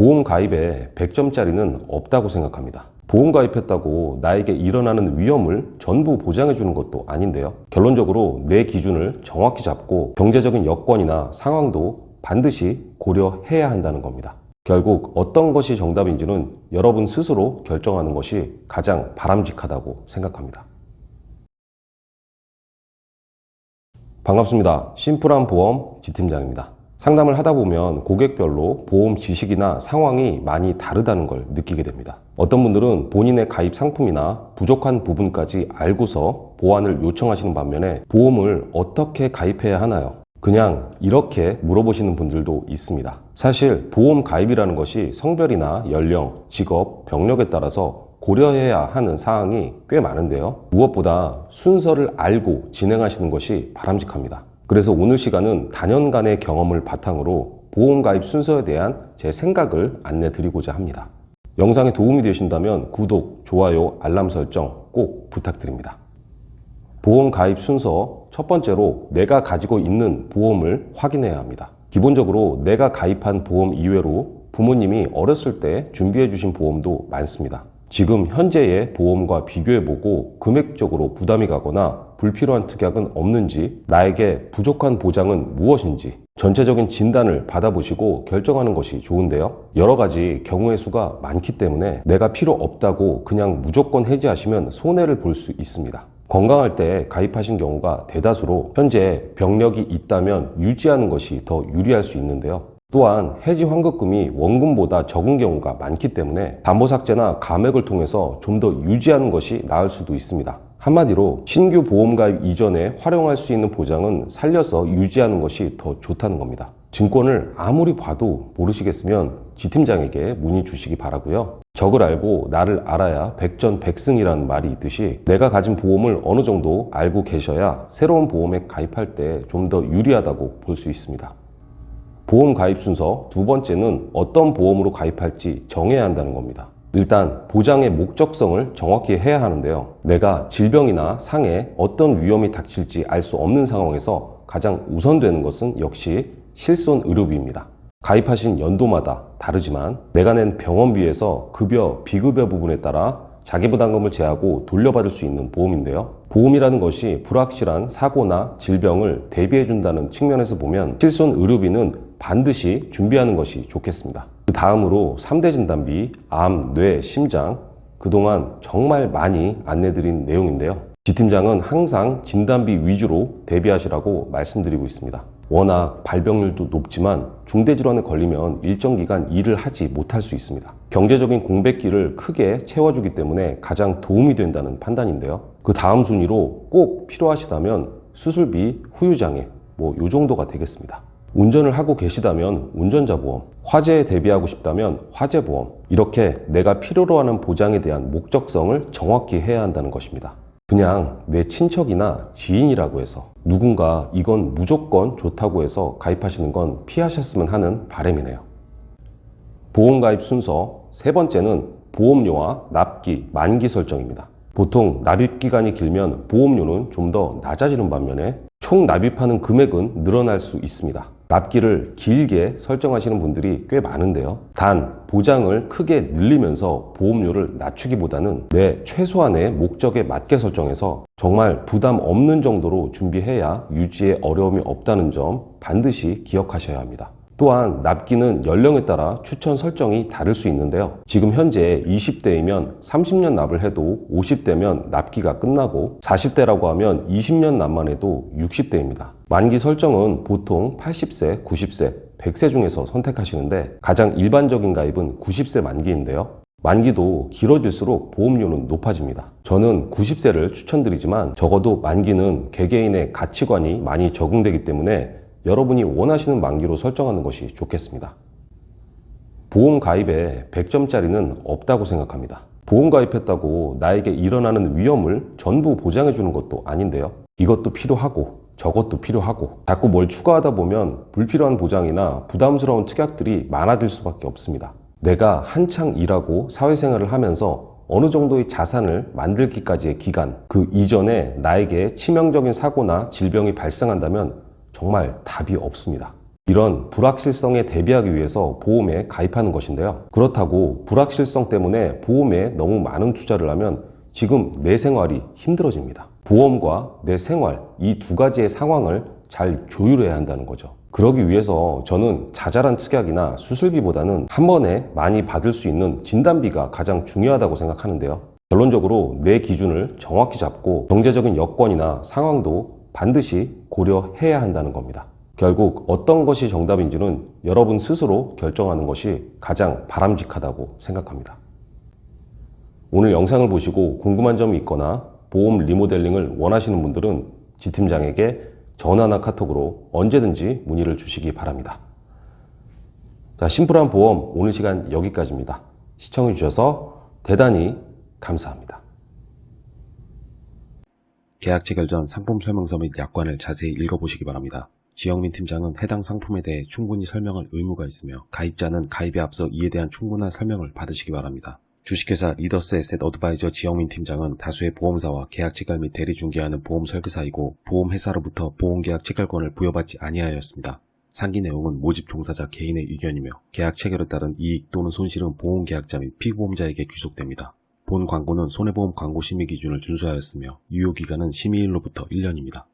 보험 가입에 100점짜리는 없다고 생각합니다. 보험 가입했다고 나에게 일어나는 위험을 전부 보장해 주는 것도 아닌데요. 결론적으로 내 기준을 정확히 잡고 경제적인 여건이나 상황도 반드시 고려해야 한다는 겁니다. 결국 어떤 것이 정답인지는 여러분 스스로 결정하는 것이 가장 바람직하다고 생각합니다. 반갑습니다. 심플한 보험 지팀장입니다. 상담을 하다 보면 고객별로 보험 지식이나 상황이 많이 다르다는 걸 느끼게 됩니다. 어떤 분들은 본인의 가입 상품이나 부족한 부분까지 알고서 보완을 요청하시는 반면에 보험을 어떻게 가입해야 하나요? 그냥 이렇게 물어보시는 분들도 있습니다. 사실 보험 가입이라는 것이 성별이나 연령, 직업, 병력에 따라서 고려해야 하는 사항이 꽤 많은데요. 무엇보다 순서를 알고 진행하시는 것이 바람직합니다. 그래서 오늘 시간은 다년간의 경험을 바탕으로 보험 가입 순서에 대한 제 생각을 안내 드리고자 합니다. 영상에 도움이 되신다면 구독, 좋아요, 알람 설정 꼭 부탁드립니다. 보험 가입 순서 첫 번째로 내가 가지고 있는 보험을 확인해야 합니다. 기본적으로 내가 가입한 보험 이외로 부모님이 어렸을 때 준비해 주신 보험도 많습니다. 지금 현재의 보험과 비교해보고 금액적으로 부담이 가거나 불필요한 특약은 없는지, 나에게 부족한 보장은 무엇인지 전체적인 진단을 받아보시고 결정하는 것이 좋은데요. 여러 가지 경우의 수가 많기 때문에 내가 필요 없다고 그냥 무조건 해지하시면 손해를 볼 수 있습니다. 건강할 때 가입하신 경우가 대다수로 현재 병력이 있다면 유지하는 것이 더 유리할 수 있는데요. 또한 해지 환급금이 원금보다 적은 경우가 많기 때문에 담보삭제나 감액을 통해서 좀 더 유지하는 것이 나을 수도 있습니다. 한마디로 신규 보험 가입 이전에 활용할 수 있는 보장은 살려서 유지하는 것이 더 좋다는 겁니다. 증권을 아무리 봐도 모르시겠으면 지팀장에게 문의 주시기 바라고요. 적을 알고 나를 알아야 백전백승이라는 말이 있듯이 내가 가진 보험을 어느 정도 알고 계셔야 새로운 보험에 가입할 때 좀 더 유리하다고 볼 수 있습니다. 보험 가입 순서 두 번째는 어떤 보험으로 가입할지 정해야 한다는 겁니다. 일단 보장의 목적성을 정확히 해야 하는데요. 내가 질병이나 상해 어떤 위험이 닥칠지 알 수 없는 상황에서 가장 우선되는 것은 역시 실손의료비입니다. 가입하신 연도마다 다르지만 내가 낸 병원비에서 급여, 비급여 부분에 따라 자기부담금을 제하고 돌려받을 수 있는 보험인데요. 보험이라는 것이 불확실한 사고나 질병을 대비해준다는 측면에서 보면 실손의료비는 반드시 준비하는 것이 좋겠습니다. 그 다음으로 3대 진단비, 암, 뇌, 심장, 그동안 정말 많이 안내드린 내용인데요. 지팀장은 항상 진단비 위주로 대비하시라고 말씀드리고 있습니다. 워낙 발병률도 높지만 중대질환에 걸리면 일정 기간 일을 하지 못할 수 있습니다. 경제적인 공백기를 크게 채워주기 때문에 가장 도움이 된다는 판단인데요. 그 다음 순위로 꼭 필요하시다면 수술비, 후유장애 요 정도가 되겠습니다. 운전을 하고 계시다면 운전자 보험, 화재에 대비하고 싶다면 화재 보험, 이렇게 내가 필요로 하는 보장에 대한 목적성을 정확히 해야 한다는 것입니다. 그냥 내 친척이나 지인이라고 해서 누군가 이건 무조건 좋다고 해서 가입하시는 건 피하셨으면 하는 바람이네요. 보험 가입 순서 세 번째는 보험료와 납기, 만기 설정입니다. 보통 납입 기간이 길면 보험료는 좀 더 낮아지는 반면에 총 납입하는 금액은 늘어날 수 있습니다. 납기를 길게 설정하시는 분들이 꽤 많은데요. 단 보장을 크게 늘리면서 보험료를 낮추기보다는 내 최소한의 목적에 맞게 설정해서 정말 부담 없는 정도로 준비해야 유지에 어려움이 없다는 점 반드시 기억하셔야 합니다. 또한 납기는 연령에 따라 추천 설정이 다를 수 있는데요. 지금 현재 20대이면 30년 납을 해도 50대면 납기가 끝나고 40대라고 하면 20년 납만 해도 60대입니다. 만기 설정은 보통 80세, 90세, 100세 중에서 선택하시는데 가장 일반적인 가입은 90세 만기인데요. 만기도 길어질수록 보험료는 높아집니다. 저는 90세를 추천드리지만 적어도 만기는 개개인의 가치관이 많이 적용되기 때문에 여러분이 원하시는 만기로 설정하는 것이 좋겠습니다. 보험 가입에 100점짜리는 없다고 생각합니다. 보험 가입했다고 나에게 일어나는 위험을 전부 보장해 주는 것도 아닌데요. 이것도 필요하고 저것도 필요하고 자꾸 뭘 추가하다 보면 불필요한 보장이나 부담스러운 특약들이 많아질 수밖에 없습니다. 내가 한창 일하고 사회생활을 하면서 어느 정도의 자산을 만들기까지의 기간, 그 이전에 나에게 치명적인 사고나 질병이 발생한다면 정말 답이 없습니다. 이런 불확실성에 대비하기 위해서 보험에 가입하는 것인데요. 그렇다고 불확실성 때문에 보험에 너무 많은 투자를 하면 지금 내 생활이 힘들어집니다. 보험과 내 생활, 이 두 가지의 상황을 잘 조율해야 한다는 거죠. 그러기 위해서 저는 자잘한 특약이나 수술비보다는 한 번에 많이 받을 수 있는 진단비가 가장 중요하다고 생각하는데요. 결론적으로 내 기준을 정확히 잡고 경제적인 여건이나 상황도 반드시 고려해야 한다는 겁니다. 결국 어떤 것이 정답인지는 여러분 스스로 결정하는 것이 가장 바람직하다고 생각합니다. 오늘 영상을 보시고 궁금한 점이 있거나 보험 리모델링을 원하시는 분들은 지 팀장에게 전화나 카톡으로 언제든지 문의를 주시기 바랍니다. 자, 심플한 보험 오늘 시간 여기까지입니다. 시청해 주셔서 대단히 감사합니다. 계약 체결 전 상품 설명서 및 약관을 자세히 읽어보시기 바랍니다. 지영민 팀장은 해당 상품에 대해 충분히 설명할 의무가 있으며 가입자는 가입에 앞서 이에 대한 충분한 설명을 받으시기 바랍니다. 주식회사 리더스 에셋 어드바이저 지영민 팀장은 다수의 보험사와 계약 체결 및 대리 중개하는 보험 설계사이고 보험회사로부터 보험계약 체결권을 부여받지 아니하였습니다. 상기 내용은 모집 종사자 개인의 의견이며 계약 체결에 따른 이익 또는 손실은 보험계약자 및 피보험자에게 귀속됩니다. 본 광고는 손해보험 광고 심의 기준을 준수하였으며 유효기간은 심의일로부터 1년입니다.